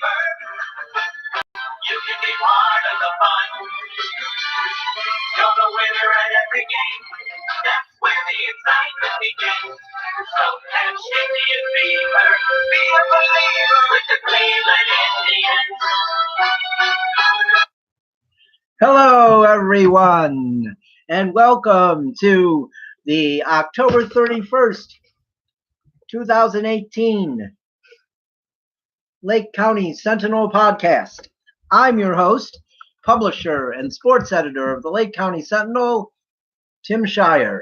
You can be part of the fun. You're the winner at every game. That's where the excitement begins. So catch Indian fever. Be a believer with the Cleveland Indians. Hello, everyone, and welcome to the October 31st, 2018 Lake County Sentinel Podcast. I'm your host, publisher, and sports editor of the Lake County Sentinel, Tim Shirer.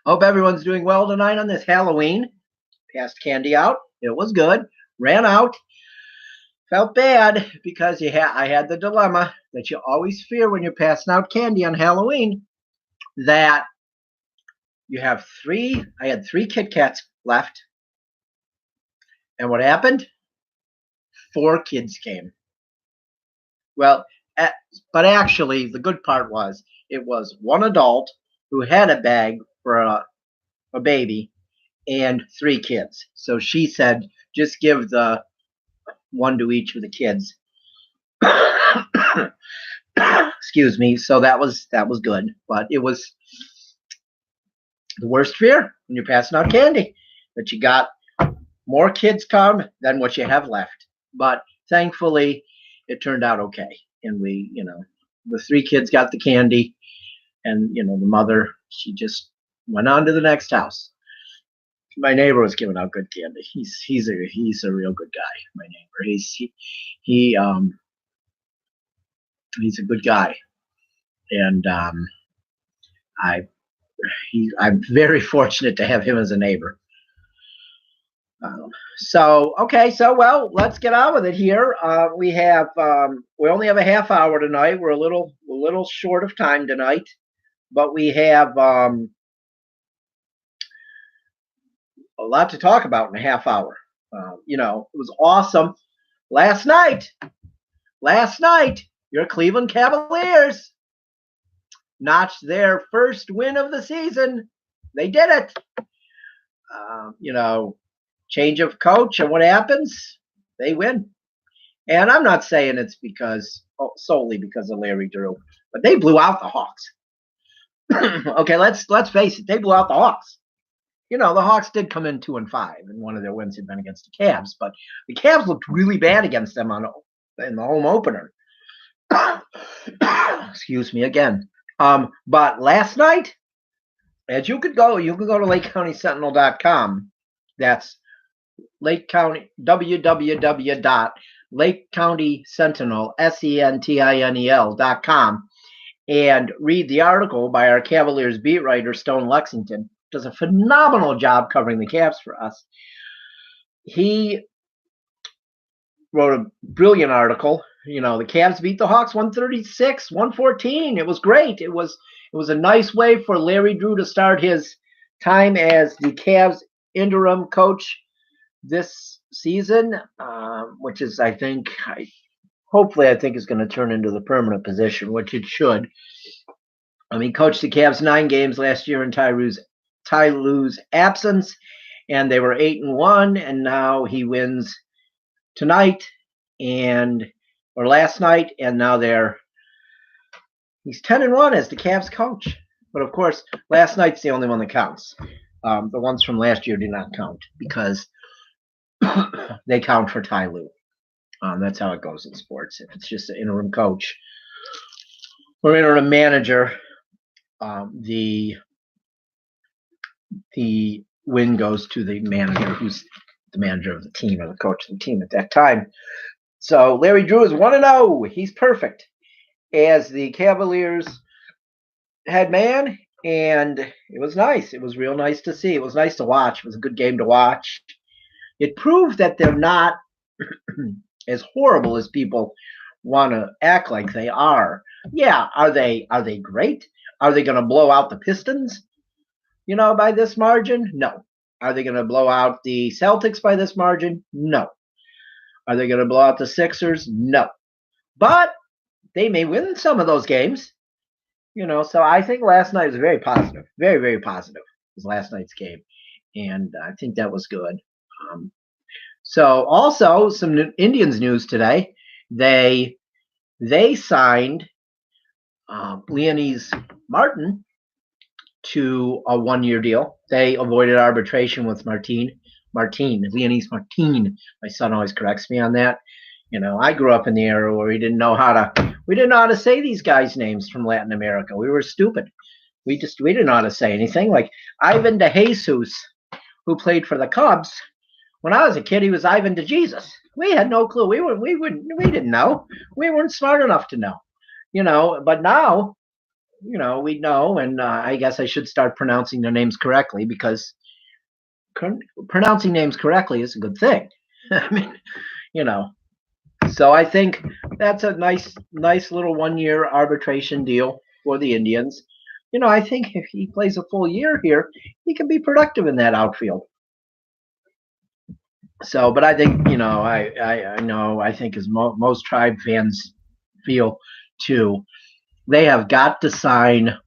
Hope everyone's doing well tonight on this Halloween. Passed candy out. It was good. Ran out. Felt bad because I had the dilemma that you always fear when you're passing out candy on Halloween, that you have I had 3 Kit Kats left. And what happened? 4 kids came. Well, but actually the good part was it was 1 adult who had a bag for a baby and 3 kids. So she said, just give the 1 to each of the kids. Excuse me. So that was good, but it was the worst fear when you're passing out candy, that you got more kids come than what you have left. But thankfully it turned out okay. And we, the 3 kids got the candy, and the mother, she just went on to the next house. My neighbor was giving out good candy. He's a real good guy. My neighbor. He's a good guy, and I'm very fortunate to have him as a neighbor. So let's get on with it here. We only have a half hour tonight. We're a little short of time tonight, but we have a lot to talk about in a half hour. It was awesome. Last night, your Cleveland Cavaliers notched their first win of the season. They did it. Change of coach, and what happens? They win. And I'm not saying it's solely because of Larry Drew, but they blew out the Hawks. Okay, let's face it. They blew out the Hawks. The Hawks did come in 2-5, and one of their wins had been against the Cavs, but the Cavs looked really bad against them in the home opener. Excuse me again. But last night, as you can go to LakeCountySentinel.com. That's Lake County, www.LakeCountySentinel.com, and read the article by our Cavaliers beat writer, Stone Lexington. Does a phenomenal job covering the Cavs for us. He wrote a brilliant article. The Cavs beat the Hawks 136-114. It was great. It was a nice way for Larry Drew to start his time as the Cavs interim coach this season, which is, hopefully is going to turn into the permanent position, which it should. He coached the Cavs 9 games last year in Ty Lue's absence, and they were 8-1, and now he wins tonight or last night, and now he's 10-1 as the Cavs coach. But of course, last night's the only one that counts. The ones from last year do not count because they count for Ty Lue. That's how it goes in sports. If it's just an interim coach or interim manager, the win goes to the manager, who's the manager of the team or the coach of the team at that time. So Larry Drew is 1-0. He's perfect as the Cavaliers head man, and it was nice. It was real nice to see. It was nice to watch. It was a good game to watch. It proved that they're not as horrible as people want to act like they are. Yeah, are they great? Are they going to blow out the Pistons, by this margin? No. Are they going to blow out the Celtics by this margin? No. Are they going to blow out the Sixers? No. But they may win some of those games. So I think last night was very positive. Very, very positive was last night's game. And I think that was good. So also some Indians news today. They signed Leonys Martin to a 1-year deal. They avoided arbitration with Leonys Martin. My son always corrects me on that. I grew up in the era where we didn't know how to say these guys' names from Latin America. We were stupid. We didn't know how to say anything. Like Ivan de Jesus, who played for the Cubs. When I was a kid, he was Ivan de Jesus. We had no clue. We didn't know. We weren't smart enough to know. But now, we know, and I guess I should start pronouncing their names correctly, because pronouncing names correctly is a good thing. I mean, so I think that's a nice little 1-year arbitration deal for the Indians. I think if he plays a full year here, he can be productive in that outfield. So, but I think, I think as most Tribe fans feel too, they have got to sign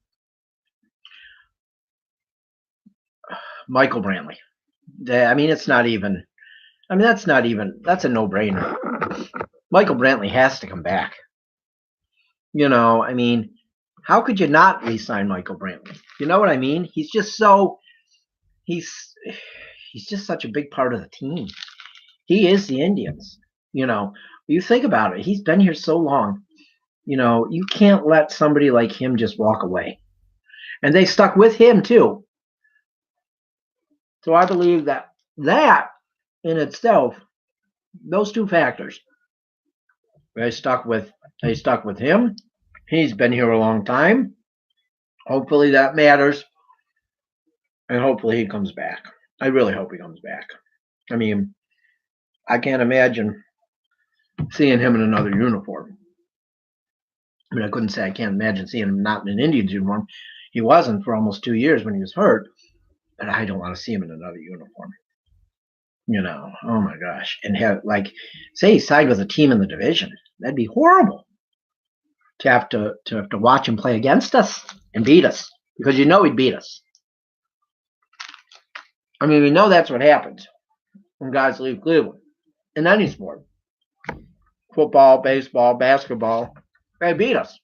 Michael Brantley. That's a no-brainer. Michael Brantley has to come back. How could you not re-sign Michael Brantley? You know what I mean? He's just such a big part of the team. He is the Indians. You think about it. He's been here so long. You can't let somebody like him just walk away. And they stuck with him too. So I believe that in itself, those two factors, they stuck with him. He's been here a long time. Hopefully that matters. And hopefully he comes back. I really hope he comes back. I can't imagine seeing him in another uniform. I couldn't say I can't imagine seeing him not in an Indians uniform. He wasn't for almost 2 years when he was hurt. But I don't want to see him in another uniform. Oh my gosh. And say he signed with a team in the division. That'd be horrible. To have to watch him play against us and beat us. Because he'd beat us. We know that's what happens when guys leave Cleveland. In any sport. Football, baseball, basketball. They beat us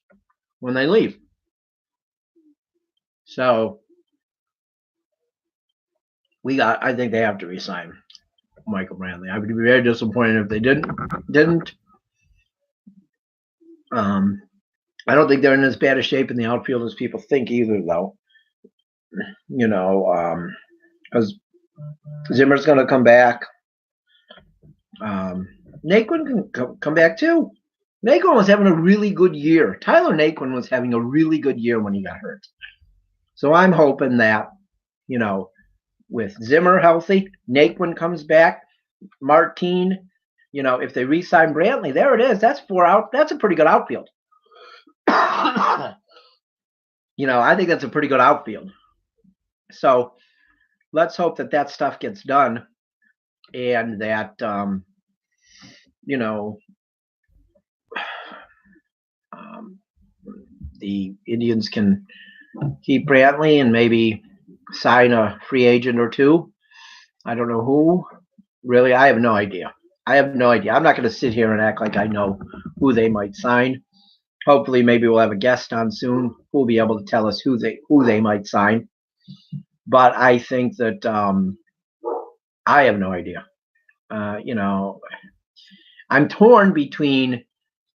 when they leave. So I think they have to resign Michael Brantley. I would be very disappointed if they didn't. I don't think they're in as bad a shape in the outfield as people think either, though. Because Zimmer's going to come back. Naquin can come back too. Naquin was having a really good year. Tyler Naquin was having a really good year when he got hurt. So I'm hoping that, with Zimmer healthy, Naquin comes back, Martin, if they re-sign Brantley, there it is. That's 4 out. That's a pretty good outfield. I think that's a pretty good outfield. So let's hope that stuff gets done and that, the Indians can keep Brantley and maybe sign a free agent or two. I don't know who. Really, I have no idea. I'm not going to sit here and act like I know who they might sign. Hopefully, maybe we'll have a guest on soon who will be able to tell us who they might sign. But I think that I have no idea. I'm torn between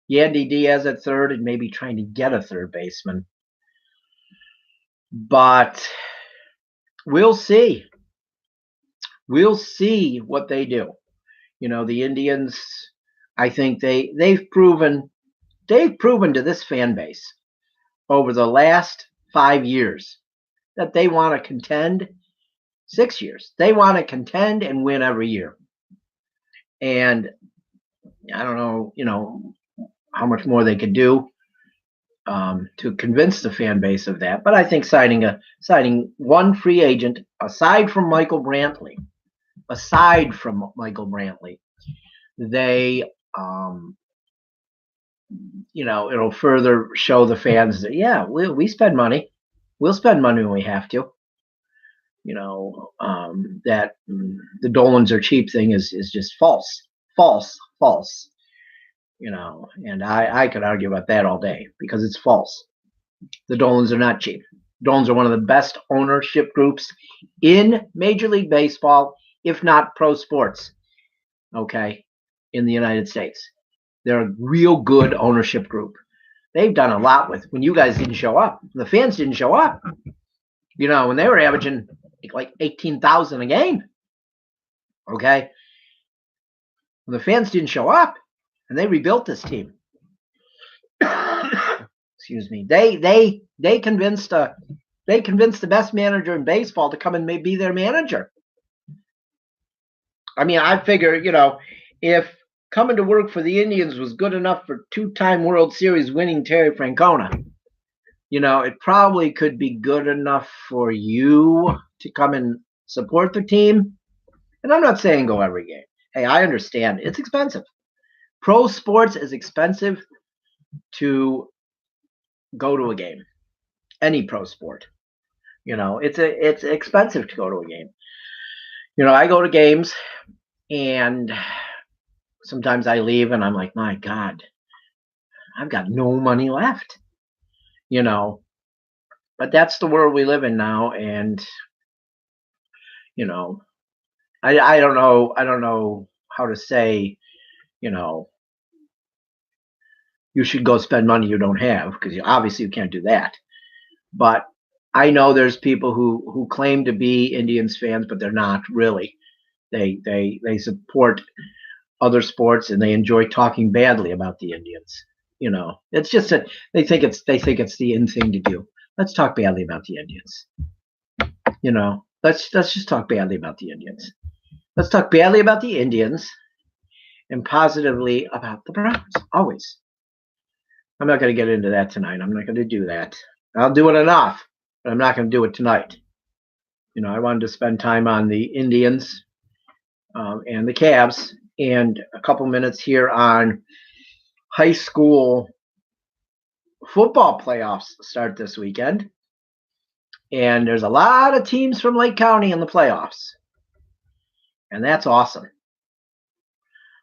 Yandy Diaz at third and maybe trying to get a third baseman. But we'll see. We'll see what they do. The Indians, I think they've proven to this fan base over the last 5 years that they want to contend. 6 years. They want to contend and win every year. And I don't know, how much more they could do to convince the fan base of that. But I think signing one free agent aside from Michael Brantley, they it'll further show the fans that we spend money. We'll spend money when we have to. That the Dolans are cheap thing is just false, false. And I could argue about that all day because it's false. The Dolans are not cheap. Dolans are one of the best ownership groups in Major League Baseball, if not pro sports, okay, in the United States. They're a real good ownership group. They've done a lot with when you guys didn't show up. The fans didn't show up. When they were averaging like 18,000 a game, okay? When the fans didn't show up, and they rebuilt this team. Excuse me. They convinced the best manager in baseball to come and be their manager. I mean, I figure, if coming to work for the Indians was good enough for two-time World Series winning Terry Francona, it probably could be good enough for you to come and support the team. And I'm not saying go every game. Hey, I understand. It's expensive. Pro sports is expensive to go to a game. Any pro sport. It's expensive to go to a game. I go to games and sometimes I leave and I'm like, my God, I've got no money left. But that's the world we live in now. And, I don't know how to say, you should go spend money you don't have, because obviously you can't do that. But I know there's people who claim to be Indians fans, but they're not really. They support other sports and they enjoy talking badly about the Indians. It's just that they think it's the in thing to do. Let's talk badly about the Indians. Let's just talk badly about the Indians. Let's talk badly about the Indians and positively about the Browns. Always. I'm not going to get into that tonight. I'm not going to do that. I'll do it enough, but I'm not going to do it tonight. I wanted to spend time on the Indians and the Cavs, and a couple minutes here on high school football playoffs start this weekend. And there's a lot of teams from Lake County in the playoffs. And that's awesome.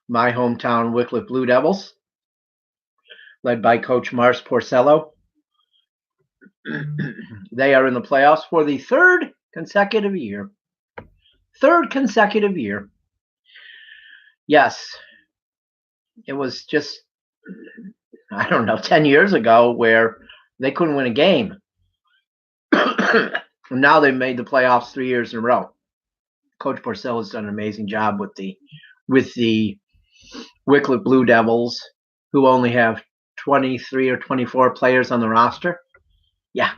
My hometown, Wickliffe Blue Devils, led by Coach Mars Porcello. They are in the playoffs for the third consecutive year. Yes, it was just, 10 years ago where they couldn't win a game. And now they made the playoffs 3 years in a row. Coach Porcello has done an amazing job with the Wickliffe Blue Devils, who only have 23 or 24 players on the roster. Yeah.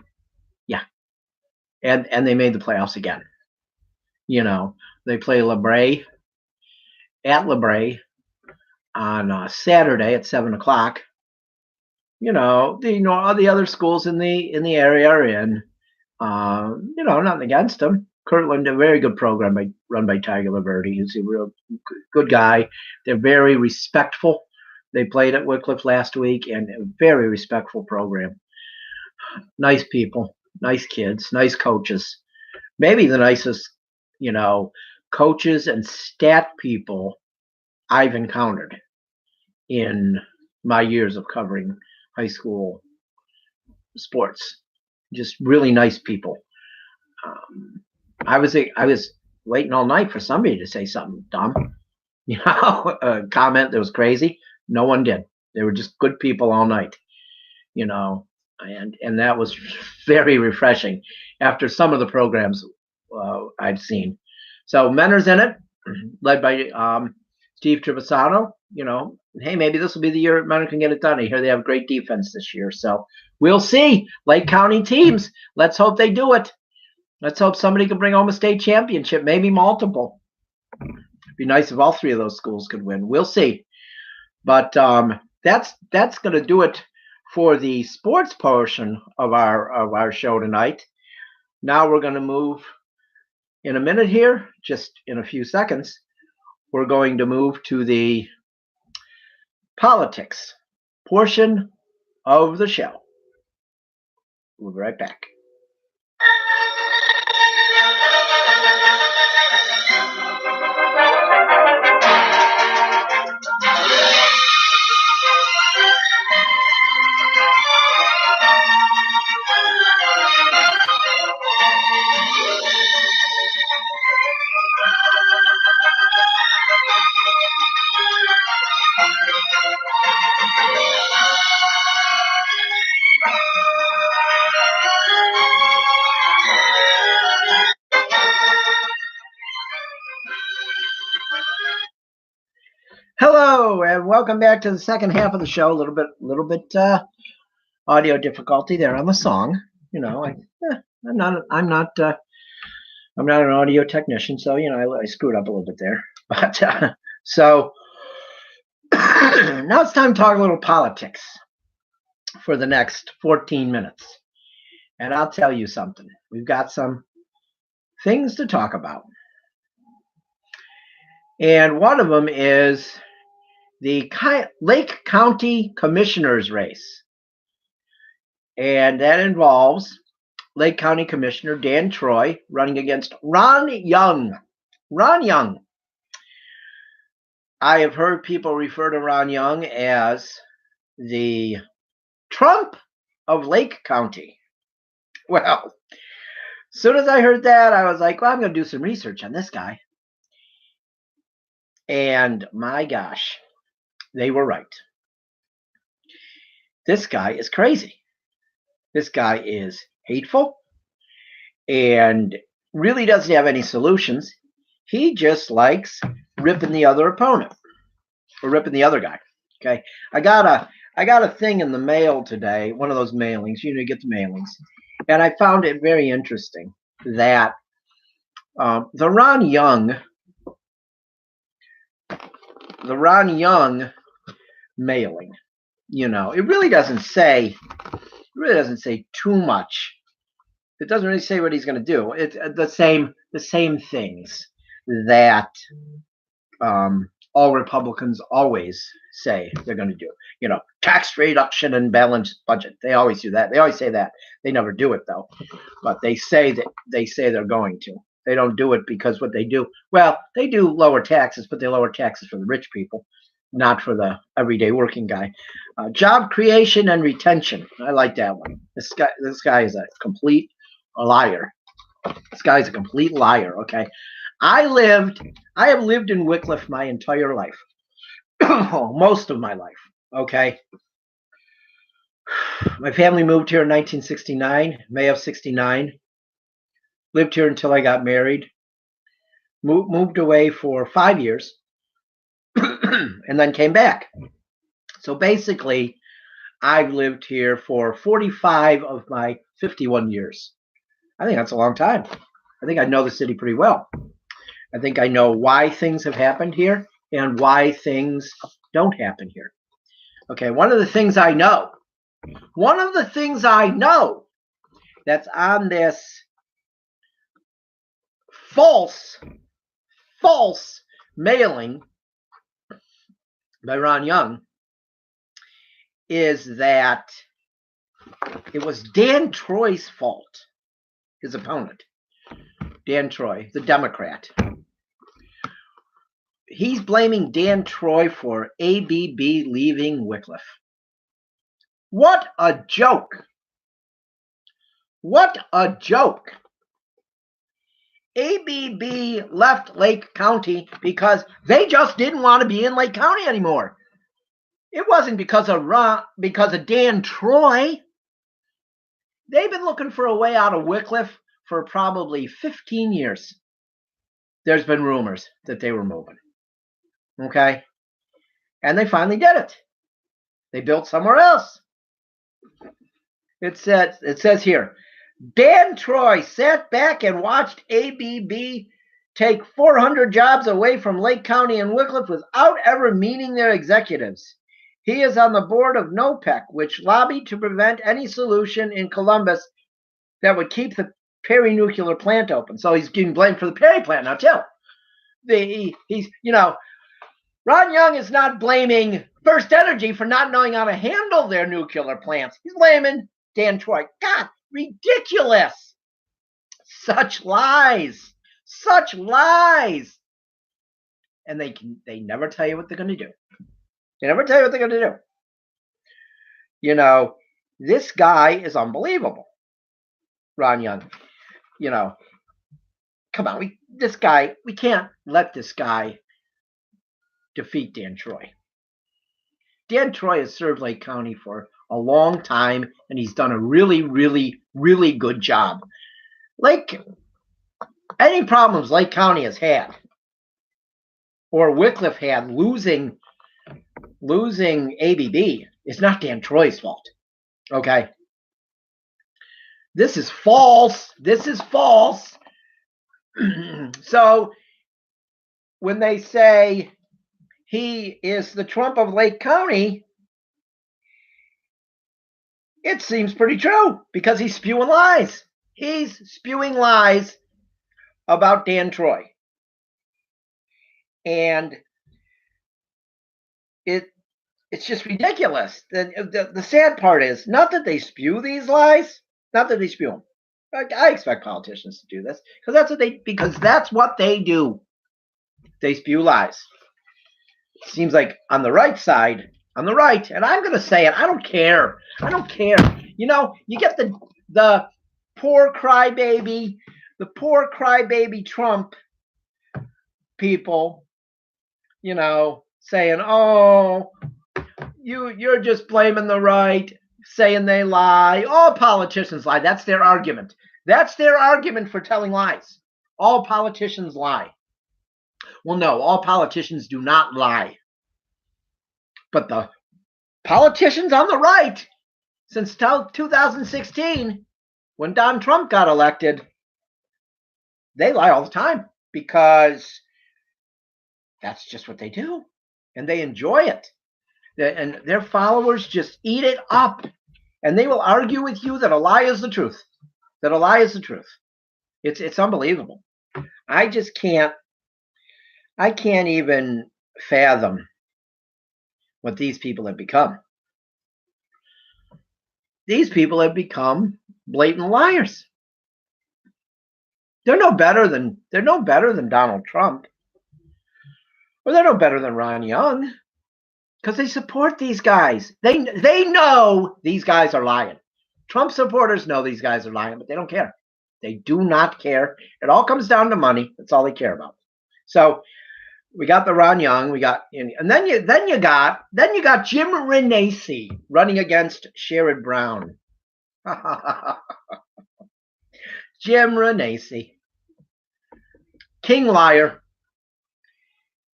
And they made the playoffs again. They play at LeBray on Saturday at 7:00. All the other schools in the area are in. Nothing against them. Kirtland, a very good program run by Tiger Laverde. He's a real good guy. They're very respectful. They played at Wickliffe last week, and a very respectful program. Nice people, nice kids, nice coaches. Maybe the nicest, coaches and stat people I've encountered in my years of covering high school sports. Just really nice people. I was waiting all night for somebody to say something dumb, a comment that was crazy. No one did. They were just good people all night, and that was very refreshing after some of the programs I've seen. So Mentor's in it, led by Steve Trevisano. Hey, maybe this will be the year Mentor can get it done. I hear they have great defense this year. So we'll see. Lake County teams, let's hope they do it. Let's hope somebody can bring home a state championship, maybe multiple. It'd be nice if all three of those schools could win. We'll see. But that's going to do it for the sports portion of our show tonight. Now we're going to move in a minute here, just in a few seconds. We're going to move to the politics portion of the show. We'll be right back. Hello, and welcome back to the second half of the show. A little bit audio difficulty there on the song. I'm not an audio technician, so I screwed up a little bit there. But so now it's time to talk a little politics for the next 14 minutes. And I'll tell you something. We've got some things to talk about. And one of them is the Lake County Commissioner's race. And that involves Lake County Commissioner Dan Troy running against Ron Young. Ron Young. I have heard people refer to Ron Young as the Trump of Lake County. Well, as soon as I heard that, I was like, well, I'm going to do some research on this guy. And my gosh, they were right. This guy is crazy. This guy is hateful and really doesn't have any solutions. He just likes ripping the other opponent or ripping the other guy. Okay. I got a thing in the mail today, one of those mailings, you get the mailings. And I found it very interesting that the Ron Young mailing, it really doesn't say too much. It doesn't really say what he's going to do. It's the same things that all Republicans always say they're going to do. Tax reduction and balanced budget. They always do that. They always say that. They never do it though. But they say they're going to. They don't do it because what they do. Well, they do lower taxes, but they lower taxes for the rich people, not for the everyday working guy. Job creation and retention. I like that one. This guy is a complete liar. This guy's a complete liar. Okay, I have lived in Wickliffe my entire life, most of my life. Okay, my family moved here in 1969, May of '69. Lived here until I got married. Moved away for 5 years, and then came back. So basically, I've lived here for 45 of my 51 years. I think that's a long time. I think I know the city pretty well. I think I know why things have happened here and why things don't happen here. Okay, one of the things I know that's on this false mailing by Ron Young is that it was Dan Troy's fault, his opponent, Dan Troy, the Democrat. He's blaming Dan Troy for ABB leaving Wickliffe. What a joke. What a joke. ABB left Lake County because they just didn't want to be in Lake County anymore. It wasn't because of Dan Troy. They've been looking for a way out of Wickliffe for probably 15 years. There's been rumors that they were moving. Okay? And they finally did it. They built somewhere else. It says here, Dan Troy sat back and watched ABB take 400 jobs away from Lake County and Wickliffe without ever meeting their executives. He is on the board of NOPEC, which lobbied to prevent any solution in Columbus that would keep the Perry nuclear plant open. So he's getting blamed for the Perry plant now too. Ron Young is not blaming First Energy for not knowing how to handle their nuclear plants. He's blaming Dan Troy. God, ridiculous. Such lies. Such lies. And they never tell you what they're going to do. They never tell you what they're going to do. This guy is unbelievable. Ron Young. Come on. We can't let this guy defeat Dan Troy. Dan Troy has served Lake County for a long time, and he's done a really, really, really good job. Any problems Lake County has had, or Wickliffe had losing losing ABB is not Dan Troy's fault. Okay. This is false. This is false. So when they say he is the Trump of Lake County, it seems pretty true because he's spewing lies. He's spewing lies about Dan Troy. And it's just ridiculous. The sad part is not that they spew these lies, not that they spew them. I expect politicians to do this because that's what they do. They spew lies. It seems like on the right side, and I'm going to say it. I don't care. You get the poor crybaby Trump people, saying, "Oh, you're just blaming the right, saying they lie." All politicians lie. That's their argument. That's their argument for telling lies. All politicians lie. Well, no, all politicians do not lie. But the politicians on the right, since 2016, when Donald Trump got elected, they lie all the time because that's just what they do. And they enjoy it. And their followers just eat it up. And they will argue with you that a lie is the truth. It's unbelievable. I can't even fathom what these people have become. These people have become blatant liars. They're no better than Donald Trump. Or they're no better than Ron Young. Because they support these guys. They know these guys are lying. Trump supporters know these guys are lying, but they don't care. They do not care. It all comes down to money. That's all they care about. So we got the Ron Young. And then you got Jim Renacci running against Sherrod Brown. Jim Renacci, king liar,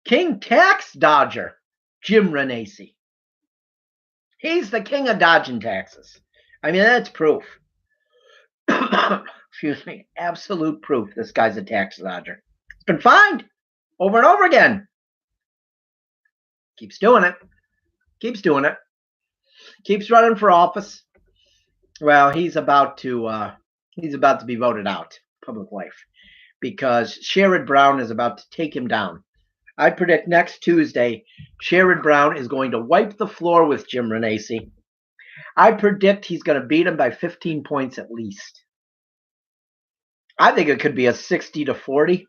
king tax dodger. Jim Renacci. He's the king of dodging taxes. I mean, that's proof. Excuse me. Absolute proof this guy's a tax dodger. It's been fined over and over again. Keeps doing it. Keeps running for office. Well, he's about to be voted out, public life, because Sherrod Brown is about to take him down. I predict next Tuesday, Sherrod Brown is going to wipe the floor with Jim Renacci. I predict he's going to beat him by 15 points at least. I think it could be a 60-40.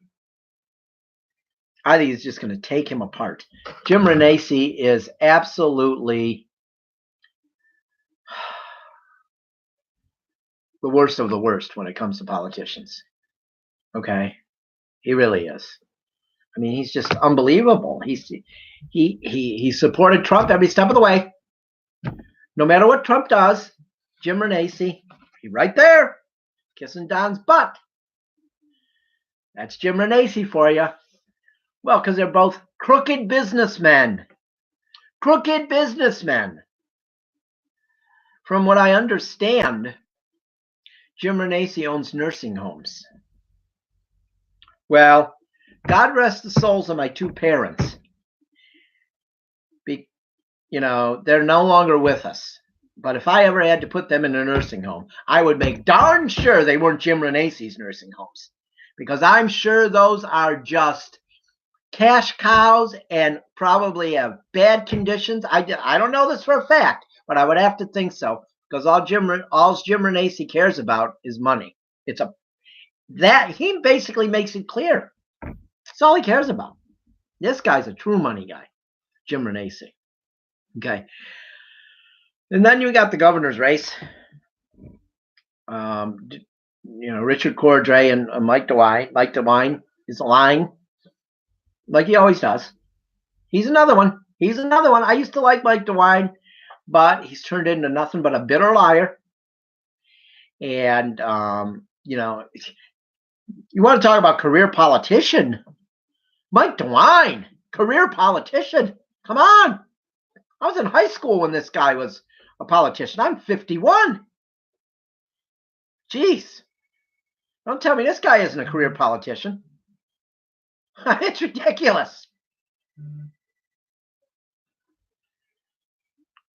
I think he's just going to take him apart. Jim Renacci is absolutely the worst of the worst when it comes to politicians. Okay? He really is. I mean, he's just unbelievable. He supported Trump every step of the way. No matter what Trump does, Jim Renacci, he's right there, kissing Don's butt. That's Jim Renacci for you. Well, because they're both crooked businessmen. Crooked businessmen. From what I understand, Jim Renacci owns nursing homes. Well, God rest the souls of my two parents. They're no longer with us. But if I ever had to put them in a nursing home, I would make darn sure they weren't Jim Renacci's nursing homes. Because I'm sure those are just cash cows and probably have bad conditions. I don't know this for a fact, but I would have to think so. Because all Jim Renacci cares about is money. He basically makes it clear. That's all he cares about. This guy's a true money guy, Jim Renacci. Okay. And then you got the governor's race. Richard Cordray and Mike DeWine. Mike DeWine is lying like he always does. He's another one. I used to like Mike DeWine, but he's turned into nothing but a bitter liar. And, you want to talk about career politician? Mike DeWine, career politician. Come on. I was in high school when this guy was a politician. I'm 51. Jeez. Don't tell me this guy isn't a career politician. It's ridiculous.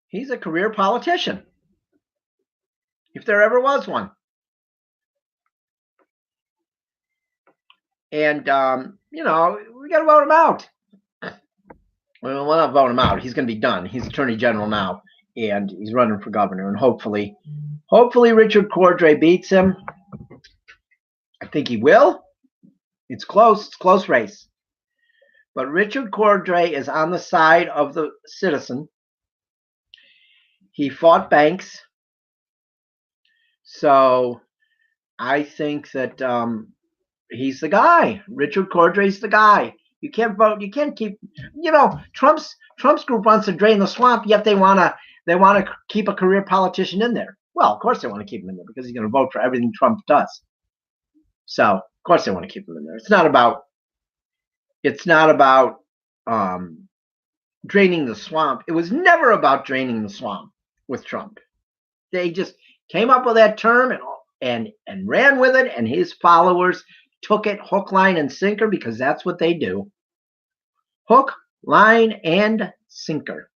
He's a career politician, if there ever was one. And, we got to vote him out. Well, we'll not vote him out. He's going to be done. He's Attorney General now, and he's running for governor. And hopefully Richard Cordray beats him. I think he will. It's close. It's a close race. But Richard Cordray is on the side of the citizen. He fought banks. So I think that he's the guy. Richard Cordray's the guy. You can't vote. You can't keep. Trump's group wants to drain the swamp, yet they want to keep a career politician in there. Well, of course they want to keep him in there because he's going to vote for everything Trump does. So of course they want to keep him in there. It's not about draining the swamp. It was never about draining the swamp with Trump. They just came up with that term and ran with it, and his followers took it hook, line, and sinker because that's what they do. Hook, line, and sinker.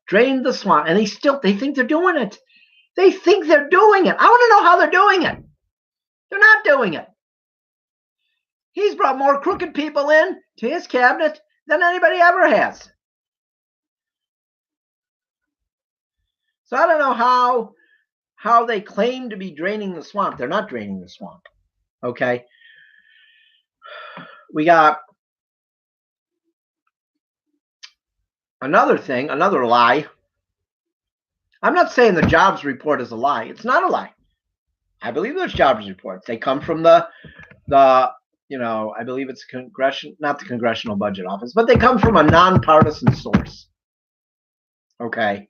Drain the swamp. And they think they're doing it. They think they're doing it. I want to know how they're doing it. They're not doing it. He's brought more crooked people in to his cabinet than anybody ever has. So I don't know how they claim to be draining the swamp. They're not draining the swamp. Okay? We got another lie. I'm not saying the jobs report is a lie. It's not a lie. I believe those jobs reports. They come from I believe it's not the Congressional Budget Office, but they come from a nonpartisan source. Okay.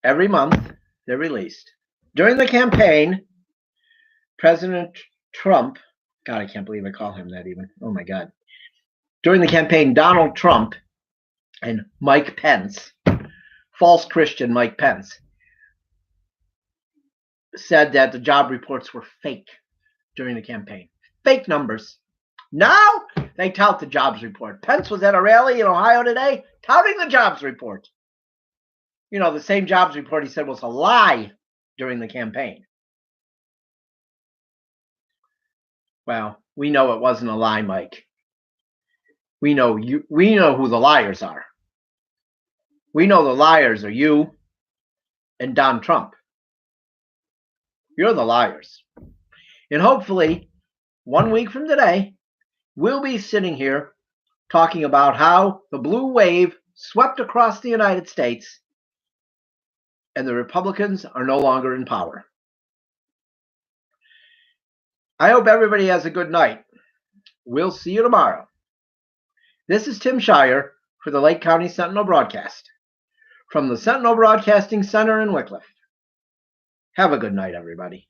Every month they're released. During the campaign, President Trump, God, I can't believe I call him that even. Oh my God. During the campaign, Donald Trump and Mike Pence, false Christian Mike Pence, said that the job reports were fake during the campaign. Fake numbers. Now they tout the jobs report. Pence was at a rally in Ohio today touting the jobs report. The same jobs report he said was a lie during the campaign. Well, we know it wasn't a lie, Mike. We know who the liars are. We know the liars are you and Don Trump. You're the liars. And hopefully, 1 week from today, we'll be sitting here talking about how the blue wave swept across the United States and the Republicans are no longer in power. I hope everybody has a good night. We'll see you tomorrow. This is Tim Shirer for the Lake County Sentinel Broadcast from the Sentinel Broadcasting Center in Wickliffe. Have a good night, everybody.